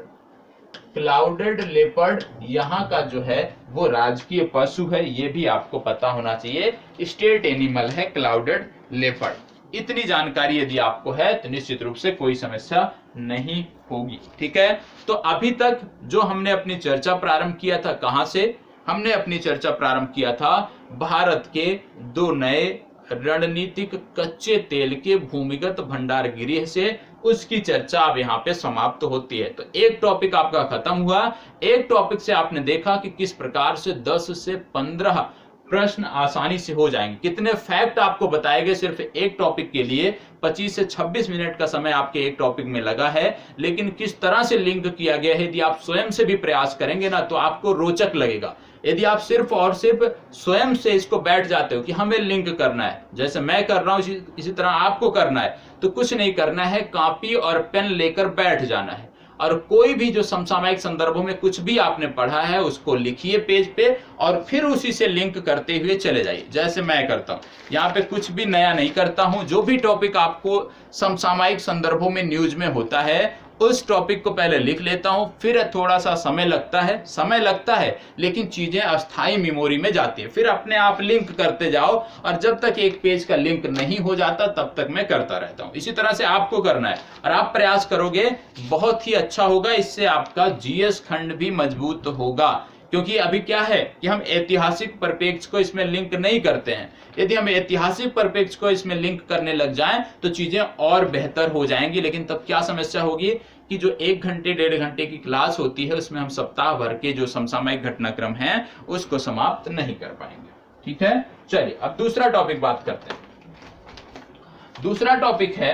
क्लाउडेड लेपर्ड यहाँ का जो है वो राजकीय पशु है, ये भी आपको पता होना चाहिए, स्टेट एनिमल है क्लाउडेड लेपर्ड। इतनी जानकारी यदि आपको है तो निश्चित रूप से कोई समस्या नहीं होगी। ठीक है, तो अभी तक जो हमने अपनी चर्चा प्रारंभ किया था, कहां से हमने अपनी चर्चा प्रारंभ किया था? भारत के दो नए रणनीतिक कच्चे तेल के भूमिगत भंडार गृह से, उसकी चर्चा अब यहाँ पे समाप्त होती है। तो एक टॉपिक आपका खत्म हुआ। एक टॉपिक से आपने देखा कि किस प्रकार से 10 से 15 प्रश्न आसानी से हो जाएंगे। कितने फैक्ट आपको बताए गए सिर्फ एक टॉपिक के लिए, 25 से 26 मिनट का समय आपके एक टॉपिक में लगा है, लेकिन किस तरह से लिंक किया गया है, यदि आप स्वयं से भी प्रयास करेंगे ना तो आपको रोचक लगेगा। यदि आप सिर्फ और सिर्फ स्वयं से इसको बैठ जाते हो कि हमें लिंक करना है, जैसे मैं कर रहा हूं इसी तरह आपको करना है, तो कुछ नहीं करना है, कॉपी और पेन लेकर बैठ जाना है, और कोई भी जो समसामयिक संदर्भों में कुछ भी आपने पढ़ा है उसको लिखिए पेज पे, और फिर उसी से लिंक करते हुए चले जाइए, जैसे मैं करता हूं। यहाँ पे कुछ भी नया नहीं करता हूं, जो भी टॉपिक आपको समसामयिक संदर्भों में न्यूज में होता है उस टॉपिक को पहले लिख लेता हूं, फिर थोड़ा सा समय लगता है लेकिन चीजें अस्थायी मेमोरी में जाती है, फिर अपने आप लिंक करते जाओ, और जब तक एक पेज का लिंक नहीं हो जाता तब तक मैं करता रहता हूं। इसी तरह से आपको करना है, और आप प्रयास करोगे बहुत ही अच्छा होगा, इससे आपका जीएस खंड भी मजबूत होगा। क्योंकि अभी क्या है कि हम ऐतिहासिक परिप्रेक्ष्य को इसमें लिंक नहीं करते हैं। यदि हम ऐतिहासिक परिप्रेक्ष्य को इसमें लिंक करने लग जाएं तो चीजें और बेहतर हो जाएंगी, लेकिन तब क्या समस्या होगी कि जो 1 घंटे 1.5 घंटे की क्लास होती है उसमें हम सप्ताह भर के जो समसामयिक घटनाक्रम है उसको समाप्त नहीं कर पाएंगे। ठीक है, चलिए अब दूसरा टॉपिक बात करते हैं। दूसरा टॉपिक है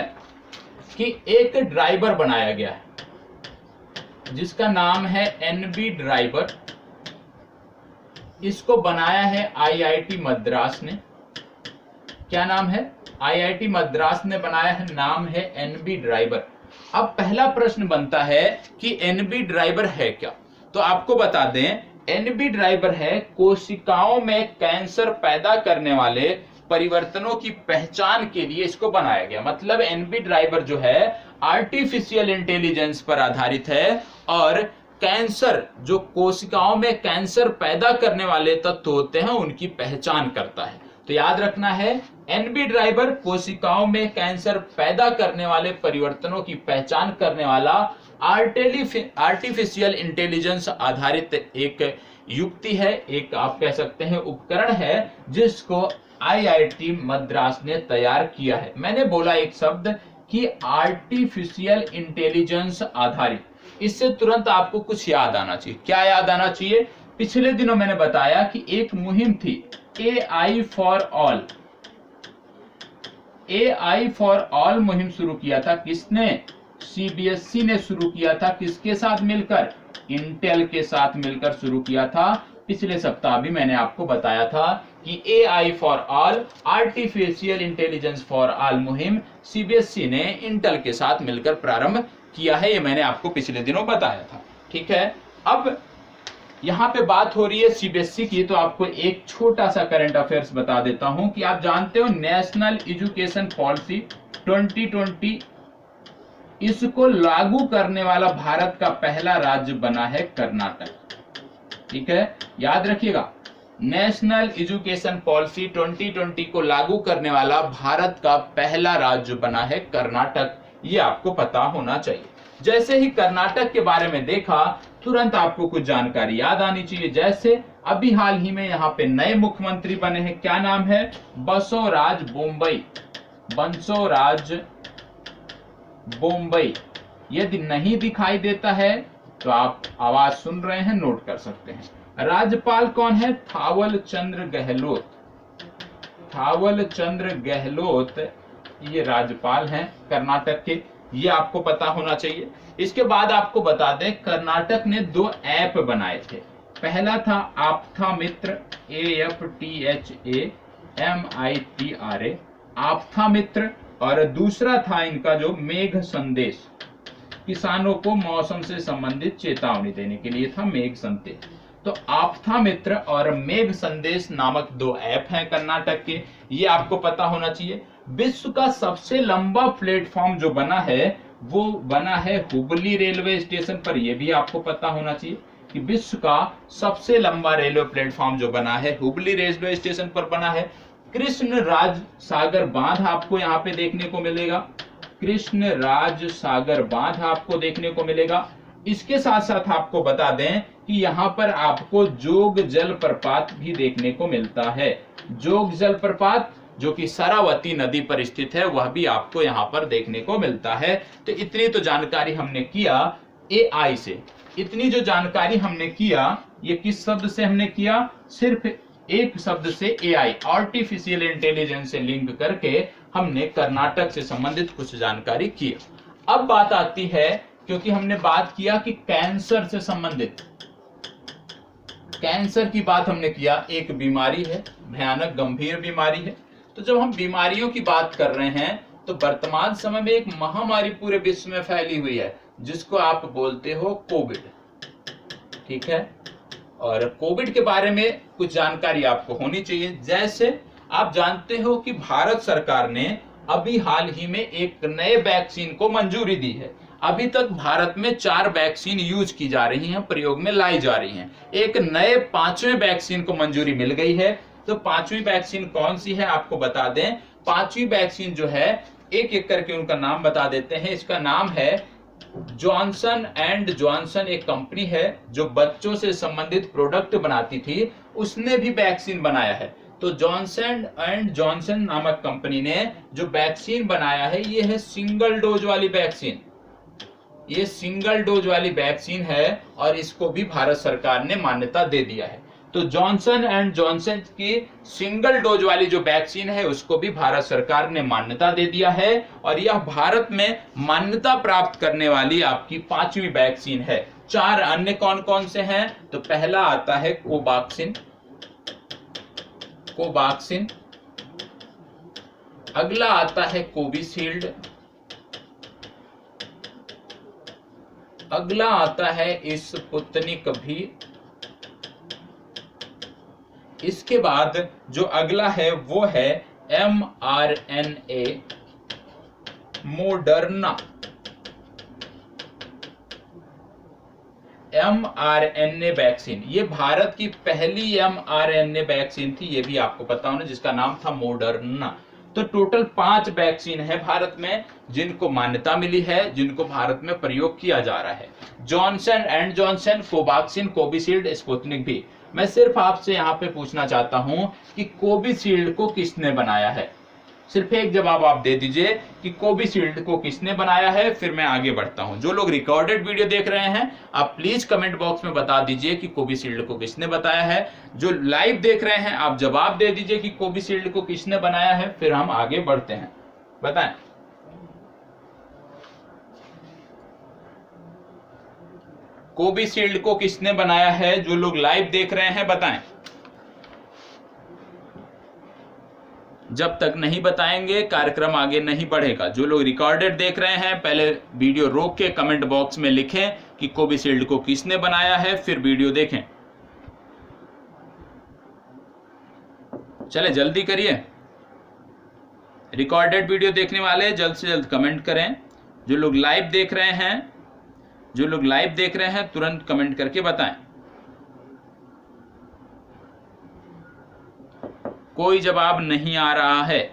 कि एक ड्राइवर बनाया गया है जिसका नाम है एनबी ड्राइवर। इसको बनाया है आईआईटी मद्रास ने। क्या नाम है? आईआईटी मद्रास ने बनाया है, नाम है एनबी ड्राइवर। अब पहला प्रश्न बनता है कि एनबी ड्राइवर है क्या? तो आपको बता दें, एनबी ड्राइवर है कोशिकाओं में कैंसर पैदा करने वाले परिवर्तनों की पहचान के लिए इसको बनाया गया। मतलब एनबी ड्राइवर जो है आर्टिफिशियल इंटेलिजेंस पर आधारित है और कैंसर, जो कोशिकाओं में कैंसर पैदा करने वाले तत्व होते हैं उनकी पहचान करता है। तो याद रखना है, एनबी ड्राइवर कोशिकाओं में कैंसर पैदा करने वाले परिवर्तनों की पहचान करने वाला आर्टिफिशियल इंटेलिजेंस आधारित एक युक्ति है, एक आप कह सकते हैं उपकरण है, जिसको आईआईटी मद्रास ने तैयार किया है। मैंने बोला एक शब्द कि आर्टिफिशियल इंटेलिजेंस आधारित, इससे तुरंत आपको कुछ याद आना चाहिए। क्या याद आना चाहिए? पिछले दिनों मैंने बताया कि एक मुहिम थी AI for all. AI for all मुहिम शुरू किया था किसने? CBSE ने शुरू किया था। किसके साथ मिलकर? इंटेल के साथ मिलकर शुरू किया था। पिछले सप्ताह भी मैंने आपको बताया था कि AI for all, artificial intelligence for all मुहिम CBSE ने इंटेल के साथ मिलकर प्रारंभ किया है। ये मैंने आपको पिछले दिनों बताया था। ठीक है, अब यहाँ पे बात हो रही है CBSE की, तो आपको एक छोटा सा करंट अफेयर्स बता देता हूं कि आप जानते हो नेशनल एजुकेशन पॉलिसी 2020, इसको लागू करने वाला भारत का पहला राज्य बना है कर्नाटक। ठीक है, याद रखिएगा, नेशनल एजुकेशन पॉलिसी 2020 को लागू करने वाला भारत का पहला राज्य बना है कर्नाटक। ये आपको पता होना चाहिए। जैसे ही कर्नाटक के बारे में देखा, तुरंत आपको कुछ जानकारी याद आनी चाहिए। जैसे अभी हाल ही में यहाँ पे नए मुख्यमंत्री बने हैं, क्या नाम है? बसवराज बोम्मई। बंसोराज बोम्मई। यदि नहीं दिखाई देता है तो आप आवाज सुन रहे हैं, नोट कर सकते हैं। राज्यपाल कौन है? थावल चंद्र गहलोत। थावल चंद्र गहलोत ये राज्यपाल हैं कर्नाटक के, ये आपको पता होना चाहिए। इसके बाद आपको बता दें, कर्नाटक ने 2 ऐप बनाए थे। पहला था आप्था मित्र, APTHAMITRA, आप्था मित्र, और दूसरा था इनका जो मेघ संदेश, किसानों को मौसम से संबंधित चेतावनी देने के लिए था मेघ संदेश। तो आप्था मित्र और मेघ संदेश नामक 2 ऐप हैं कर्नाटक के, ये आपको पता होना चाहिए। विश्व का सबसे लंबा प्लेटफॉर्म जो बना है वो बना है हुबली रेलवे स्टेशन पर। यह भी आपको पता होना चाहिए कि विश्व का सबसे लंबा रेलवे प्लेटफॉर्म जो बना है हुबली रेलवे स्टेशन पर बना है। कृष्ण राज सागर बांध आपको यहाँ पे देखने को मिलेगा। कृष्ण राज सागर बांध आपको देखने को मिलेगा। इसके साथ साथ आपको बता दें कि यहाँ पर आपको जोग जलप्रपात भी देखने को मिलता है। जोग जलप्रपात जो कि शरावती नदी पर स्थित है, वह भी आपको यहाँ पर देखने को मिलता है। तो इतनी तो जानकारी हमने किया AI से। इतनी जो जानकारी हमने किया, ये किस शब्द से हमने किया? सिर्फ एक शब्द से, AI, आर्टिफिशियल इंटेलिजेंस से लिंक करके हमने कर्नाटक से संबंधित कुछ जानकारी की। अब बात आती है, क्योंकि हमने बात किया कि कैंसर से संबंधित, कैंसर की बात हमने किया, एक बीमारी है, भयानक गंभीर बीमारी है। तो जब हम बीमारियों की बात कर रहे हैं, तो वर्तमान समय में एक महामारी पूरे विश्व में फैली हुई है, जिसको आप बोलते हो कोविड। ठीक है, और कोविड के बारे में कुछ जानकारी आपको होनी चाहिए। जैसे आप जानते हो कि भारत सरकार ने अभी हाल ही में एक नए वैक्सीन को मंजूरी दी है। अभी तक भारत में 4 वैक्सीन यूज की जा रही हैं, प्रयोग में लाई जा रही हैं। एक नए 5वें वैक्सीन को मंजूरी मिल गई है। तो 5वीं वैक्सीन कौन सी है आपको बता दें। 5वीं वैक्सीन जो है, एक एक करके उनका नाम बता देते हैं। इसका नाम है जॉनसन एंड जॉनसन, एक कंपनी है जो बच्चों से संबंधित प्रोडक्ट बनाती थी, उसने भी वैक्सीन बनाया है। तो जॉनसन एंड जॉनसन नामक कंपनी ने जो वैक्सीन बनाया है, ये है सिंगल डोज वाली वैक्सीन। ये सिंगल डोज वाली वैक्सीन है और इसको भी भारत सरकार ने मान्यता दे दिया है। तो जॉनसन एंड जॉनसन की सिंगल डोज वाली जो वैक्सीन है, उसको भी भारत सरकार ने मान्यता दे दिया है, और यह भारत में मान्यता प्राप्त करने वाली आपकी 5वीं वैक्सीन है। 4 अन्य कौन कौन से हैं? तो पहला आता है कोवैक्सीन, कोवैक्सीन। अगला आता है कोविशील्ड। अगला आता है स्पुतनिक भी। इसके बाद जो अगला है वो है mRNA, मोडर्ना। mRNA वैक्सीन, ये भारत की पहली mRNA वैक्सीन थी, ये भी आपको पता होना, जिसका नाम था मॉडर्ना। तो टोटल 5 वैक्सीन है भारत में जिनको मान्यता मिली है, जिनको भारत में प्रयोग किया जा रहा है। Johnson and Johnson, Covaxin, Covishield, Sputnik भी। मैं सिर्फ आपसे यहाँ पे पूछना चाहता हूं कि कोविशील्ड को किसने बनाया है? सिर्फ एक जवाब आप दे दीजिए कि कोविशील्ड को किसने बनाया है, फिर मैं आगे बढ़ता हूं। जो लोग रिकॉर्डेड वीडियो देख रहे हैं आप प्लीज कमेंट बॉक्स में बता दीजिए कि कोविशील्ड को किसने बताया है। जो लाइव देख रहे हैं आप जवाब दे दीजिए कि कोविशील्ड को किसने बनाया है, फिर हम आगे बढ़ते हैं। बताएं। कोविशील्ड को किसने बनाया है? जो लोग लाइव देख रहे हैं बताएं। जब तक नहीं बताएंगे कार्यक्रम आगे नहीं बढ़ेगा। जो लोग रिकॉर्डेड देख रहे हैं पहले वीडियो रोक के कमेंट बॉक्स में लिखें कि कोविशील्ड को किसने बनाया है, फिर वीडियो देखें। चले जल्दी करिए, रिकॉर्डेड वीडियो देखने वाले जल्द से जल्द कमेंट करें। जो लोग लाइव देख रहे हैं तुरंत कमेंट करके बताएं। कोई जवाब नहीं आ रहा है,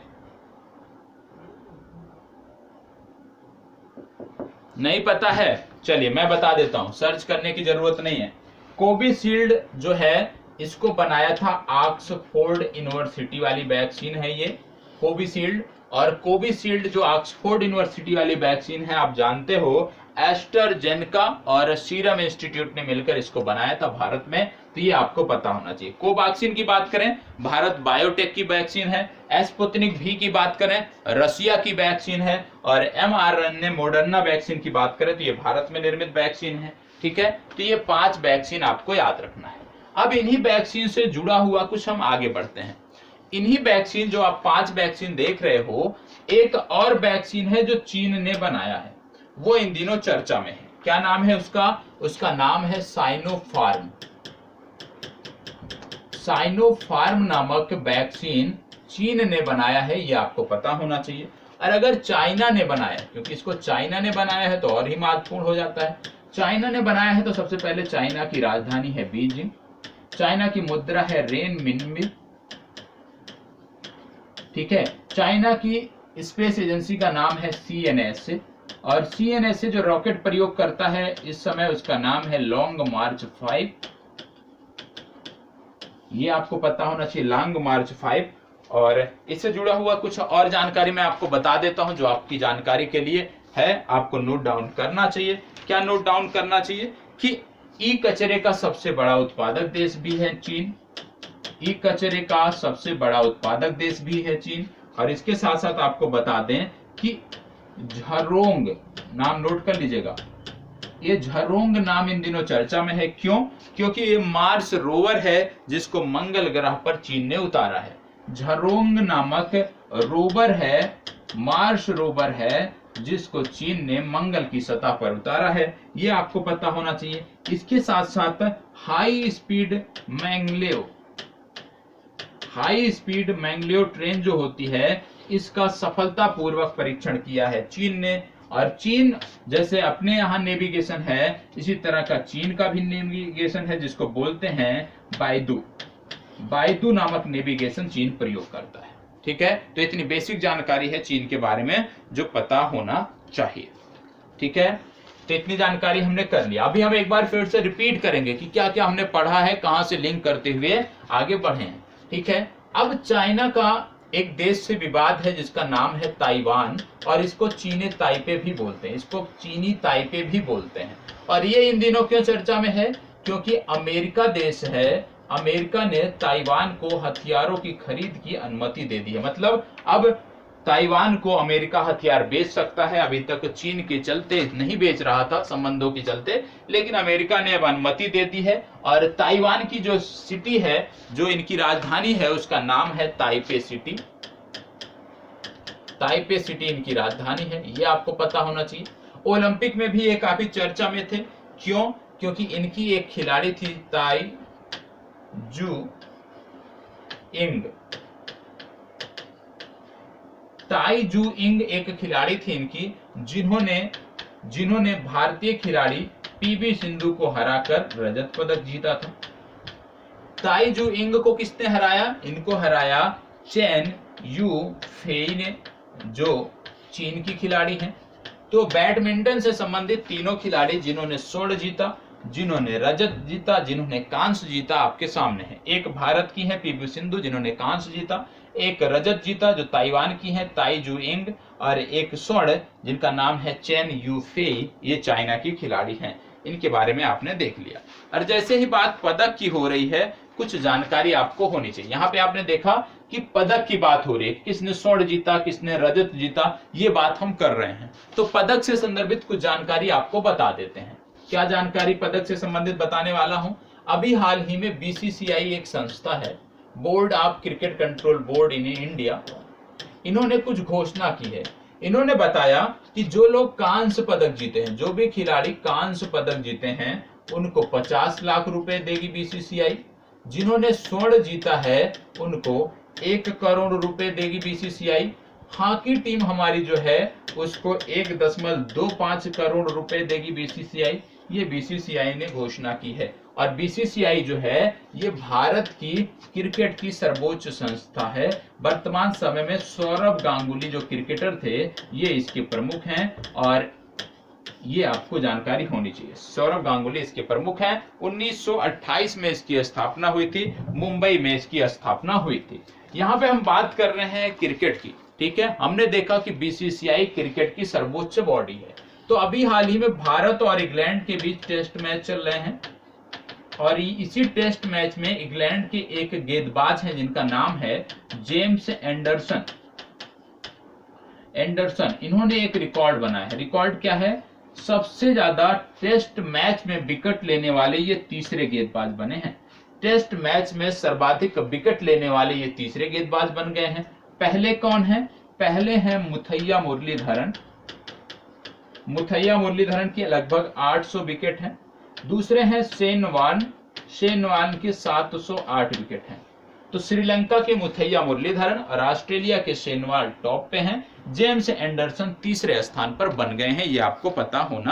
नहीं पता है। चलिए मैं बता देता हूं, सर्च करने की जरूरत नहीं है। कोविशील्ड जो है इसको बनाया था ऑक्सफोर्ड यूनिवर्सिटी वाली वैक्सीन है ये कोविशील्ड। और कोविशील्ड जो ऑक्सफोर्ड यूनिवर्सिटी वाली वैक्सीन है आप जानते हो एस्ट्राजेनेका और सीरम इंस्टीट्यूट ने मिलकर इसको बनाया था भारत में, तो ये आपको पता होना चाहिए। कोवैक्सीन की बात करें भारत बायोटेक की वैक्सीन है, स्पुतनिक भी की बात करें रशिया की वैक्सीन है, और mRNA मॉडर्ना वैक्सीन की बात करें तो ये भारत में निर्मित वैक्सीन है। ठीक है, तो ये 5 वैक्सीन आपको याद रखना है। अब इन्हीं वैक्सीन से जुड़ा हुआ कुछ हम आगे बढ़ते हैं। इन्हीं वैक्सीन जो आप 5 वैक्सीन देख रहे हो, एक और वैक्सीन है जो चीन ने बनाया है, वो इन दिनों चर्चा में है। क्या नाम है उसका? उसका नाम है साइनोफार्म। साइनोफार्म नामक वैक्सीन चीन ने बनाया है, ये आपको पता होना चाहिए। और अगर चाइना ने बनाया, क्योंकि इसको चाइना ने बनाया है तो और ही महत्वपूर्ण हो जाता है। चाइना ने बनाया है तो सबसे पहले चाइना की राजधानी है बीजिंग, चाइना की मुद्रा है रेनमिनबी। ठीक है, चाइना की स्पेस एजेंसी का नाम है CNSA, और CNSA जो रॉकेट प्रयोग करता है इस समय उसका नाम है लॉन्ग मार्च 5। ये आपको पता होना चाहिए, लॉन्ग मार्च 5। और इससे जुड़ा हुआ कुछ और जानकारी मैं आपको बता देता हूं जो आपकी जानकारी के लिए है, आपको नोट डाउन करना चाहिए। क्या नोट डाउन करना चाहिए? कि ई कचरे का सबसे बड़ा उत्पादक देश भी है चीन। ई कचरे का सबसे बड़ा उत्पादक देश भी है चीन। और इसके साथ साथ आपको बता दें कि झरोंग नाम नोट कर लीजिएगा, ये झरोंग नाम इन दिनों चर्चा में है। क्यों? क्योंकि ये मार्स रोवर है जिसको मंगल ग्रह पर चीन ने उतारा है। झरोंग नामक रोवर है, मार्स रोवर है, जिसको चीन ने मंगल की सतह पर उतारा है, ये आपको पता होना चाहिए। इसके साथ साथ हाई स्पीड मैंगलियो ट्रेन जो होती है इसका सफलतापूर्वक परीक्षण किया है चीन ने। और चीन जैसे अपने यहाँ नेविगेशन है इसी तरह का चीन का भी नेविगेशन है जिसको बोलते हैं बायदू नामक नेविगेशन चीन प्रयोग करता है। ठीक है, तो इतनी बेसिक जानकारी है चीन के बारे में जो पता होना चाहिए। ठीक है, तो इतनी जानकारी हमने कर लिया। अभी हम एक बार फिर से रिपीट करेंगे कि क्या क्या हमने पढ़ा है, कहां से लिंक करते हुए आगे बढ़े हैं। ठीक है, अब चाइना का एक देश से विवाद है जिसका नाम है ताइवान, और इसको चीनी ताइपे भी बोलते हैं, इसको चीनी ताइपे भी बोलते हैं। और ये इन दिनों क्यों चर्चा में है? क्योंकि अमेरिका देश है, अमेरिका ने ताइवान को हथियारों की खरीद की अनुमति दे दी है। मतलब अब ताइवान को अमेरिका हथियार बेच सकता है। अभी तक चीन के चलते नहीं बेच रहा था, संबंधों के चलते, लेकिन अमेरिका ने अब अनुमति दे दी है। और ताइवान की जो सिटी है, जो इनकी राजधानी है, उसका नाम है ताइपे सिटी। ताइपे सिटी इनकी राजधानी है, ये आपको पता होना चाहिए। ओलंपिक में भी ये काफी चर्चा में थे। क्यों? क्योंकि इनकी एक खिलाड़ी थी ताई जू इंग एक खिलाड़ी थी इनकी, जिन्होंने भारतीय खिलाड़ी पीवी सिंधु को हराकर रजत पदक जीता था। ताई जू इंग को किसने हराया? इनको हराया चेन यू फेई ने, जो चीन की खिलाड़ी हैं। तो बैडमिंटन से संबंधित तीनों खिलाड़ी जिन्होंने स्वर्ण जीता, जिन्होंने रजत जीता, जिन्होंने कांस्य जीता, आपके सामने है। एक भारत की है पीवी सिंधु जिन्होंने कांस्य जीता, एक रजत जीता जो ताइवान की है ताई जू इंग, और एक स्वर्ण जिनका नाम है चेन यू फेई, ये चाइना की खिलाड़ी हैं। इनके बारे में आपने देख लिया। और जैसे ही बात पदक की हो रही है, कुछ जानकारी आपको होनी चाहिए। यहाँ पे आपने देखा कि पदक की बात हो रही है, किसने स्वर्ण जीता, किसने रजत जीता, ये बात हम कर रहे हैं। तो पदक से संदर्भित कुछ जानकारी आपको बता देते हैं। क्या जानकारी पदक से संबंधित बताने वाला हूं? अभी हाल ही में बीसीसीआई एक संस्था है, board of cricket control board in India, इन्होंने कुछ घोषणा की है। इन्होंने बताया कि जो लोग कांस्य पदक जीते हैं, जो भी खिलाड़ी कांस्य पदक जीते हैं, उनको 50 लाख रुपए देगी बीसीसीआई। जिन्होंने स्वर्ण जीता है उनको 1 करोड़ रुपए देगी बीसीसीआई। हॉकी टीम हमारी जो है उसको 1.25 करोड़ रुपए देगी बीसीसीआई। ये बीसीसीआई ने घोषणा की है। और बीसीसीआई जो है ये भारत की क्रिकेट की सर्वोच्च संस्था है। वर्तमान समय में सौरव गांगुली जो क्रिकेटर थे ये इसके प्रमुख हैं, और ये आपको जानकारी होनी चाहिए। सौरव गांगुली इसके प्रमुख हैं। 1928 में इसकी स्थापना हुई थी, मुंबई में इसकी स्थापना हुई थी। यहाँ पे हम बात कर रहे हैं क्रिकेट की, ठीक है। हमने देखा कि बीसीसीआई क्रिकेट की सर्वोच्च बॉडी है। तो अभी हाल ही में भारत और इंग्लैंड के बीच टेस्ट मैच चल रहे हैं, और इसी टेस्ट मैच में इंग्लैंड के एक गेंदबाज हैं जिनका नाम है जेम्स एंडरसन। इन्होंने एक रिकॉर्ड बनाया है। रिकॉर्ड क्या है? सबसे ज्यादा टेस्ट मैच में विकेट लेने वाले ये तीसरे गेंदबाज बने हैं। टेस्ट मैच में सर्वाधिक विकेट लेने वाले ये तीसरे गेंदबाज बन गए हैं। पहले कौन है? पहले हैं मुथैया मुरलीधरन। मुथैया मुरलीधरन के लगभग 800 विकेट हैं। दूसरे हैं शेन वॉर्न के 708 विकेट हैं। तो श्रीलंका के मुथैया मुरलीधरन और ऑस्ट्रेलिया के शेन वॉर्न टॉप पे हैं। जेम्स एंडरसन तीसरे स्थान पर बन गए हैं, ये आपको पता होना